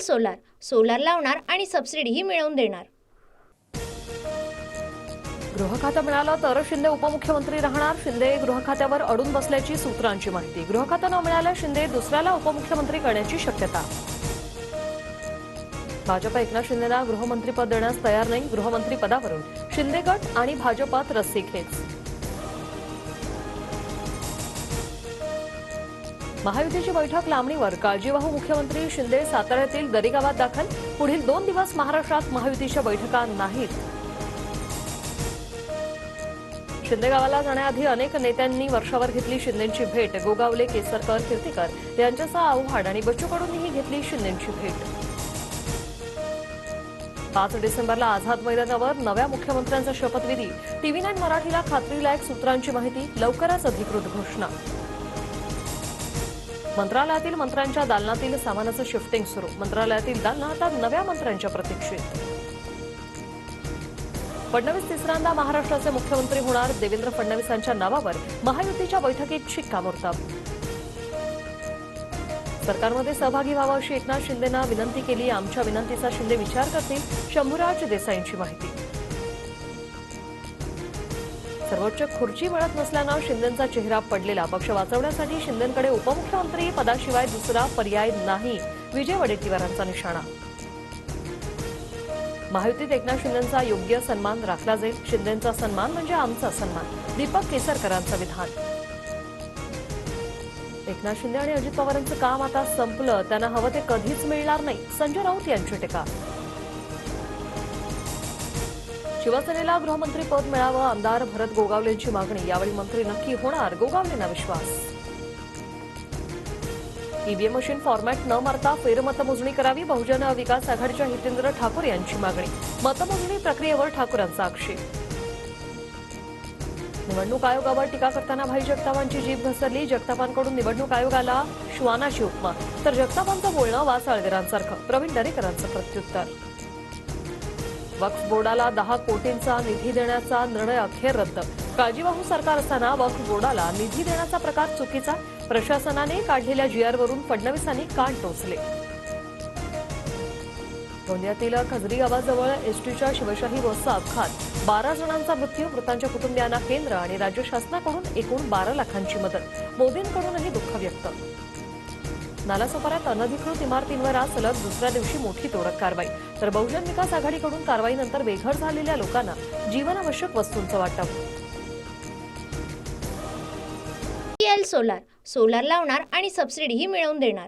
Solar, solar लावणार आणि सबसिडीही मिळवून देणार। गृह खातं मिळालं तर शिंदे उपमुख्यमंत्री राहणार। शिंदे गृह खात्यावर अडून बसल्याची सूत्रांची माहिती। गृह खातं न मिळालं शिंदे दुसऱ्याला उपमुख्यमंत्री करण्याची शक्यता। भाजप एकनाथ शिंदेना गृहमंत्रीपद देण्यास तयार नाही। गृहमंत्री पदावरून शिंदे गट आणि भाजपात रस्सीखेच। महायुतीची बैठक लांबणीवर, काळजीवाहू मुख्यमंत्री शिंदे साताऱ्यातील दरी गावात दाखल। पुढील 2 दिवस महाराष्ट्रात महायुतीच्या बैठका नाहीत। शिंदे गावाला जाण्याआधी अनेक नेत्यांनी वर्षावर घेतली शिंदेंची भेट। गोगावले, केसरकर, कीर्तीकर यांच्यासह आव्हाड आणि बच्चू कडूंनीही घेतली शिंदेंची भेट। 5 डिसेंबरला आझाद मैदानावर नव्या मुख्यमंत्र्यांचा शपथविधी। TV9 मराठीला खात्रीलायक सूत्रांची माहिती। लवकरच अधिकृत घोषणा। मंत्रालयातील मंत्र्यांच्या दालनातील सामानाचं शिफ्टिंग सुरू। मंत्रालयातील दालनं आता नव्या मंत्र्यांच्या प्रतीक्षेत। फडणवीस तिसऱ्यांदा महाराष्ट्राचे मुख्यमंत्री होणार। देवेंद्र फडणवीसांच्या नावावर महायुतीच्या बैठकीत शिक्कामोर्तब। सरकारमध्ये सहभागी व्हावं अशी एकनाथ शिंदेंना विनंती केली। आमच्या विनंतीचा शिंदे विचार करतील, शंभूराज देसाईंची माहिती। सर्वोच्च खुर्ची मिळत नसल्यानं शिंदेंचा चेहरा पडलेला। पक्ष वाचवण्यासाठी शिंदेंकडे उपमुख्यमंत्री पदाशिवाय दुसरा पर्याय नाही, विजय वडेट्टीवारांचा निशाणा। महायुतीत एकनाथ शिंदेंचा योग्य सन्मान राखला जाईल। शिंदेंचा सन्मान म्हणजे आमचा सन्मान, दीपक केसरकरांचं विधान। एकनाथ शिंदे आणि अजित पवारांचं काम आता संपलं, त्यांना हवं ते कधीच मिळणार नाही, संजय राऊत यांची टीका। शिवसेनेला गृहमंत्रीपद मिळावं, आमदार भरत गोगावलेंची मागणी। यावेळी मंत्री नक्की होणार, गोगावलेंना विश्वास। ईव्हीएम मशीन फॉर्मॅट न मारता फेरमतमोजणी करावी, बहुजन विकास आघाडीच्या हितेंद्र ठाकूर यांची मागणी। मतमोजणी प्रक्रियेवर ठाकूरांचा आक्षेप। निवडणूक आयोगावर टीका करताना भाई जगतापांची जीभ घसरली। जगतापांकडून निवडणूक आयोगाला श्वानाची उपमा, तर जगतापांचं बोलणं वासाळगरांसारखं। प्रवीण दरेकरांचं प्रत्युत्तर। वक्फ बोर्डाला 10 कोटींचा निधी देण्याचा निर्णय अखेर रद्द। काळजीवाहू सरकार असताना वक्फ बोर्डाला निधी देण्याचा प्रकार चुकीचा। प्रशासनाने काढलेल्या जीआरवरून फडणवीसांनी कान टोचले। गोंदियातील खजरी गावाजवळ एसटीच्या शिवशाही बसचा अपघात, 12 जणांचा मृत्यू। मृतांच्या कुटुंबियांना केंद्र आणि राज्य शासनाकडून एकूण 12 लाखांची मदत। मोदींकडूनही दुःख व्यक्त। नालासोपाऱ्यात अनधिकृत इमारतींवर आज सलग दुसऱ्या दिवशी मोठी तोडक कारवाई, तर बहुजन विकास आघाडीकडून कारवाईनंतर बेघर झालेल्या लोकांना जीवनावश्यक वस्तूंचं वाटप। सोलार, सोलार लावणार आणि सबसिडीही मिळवून देणार।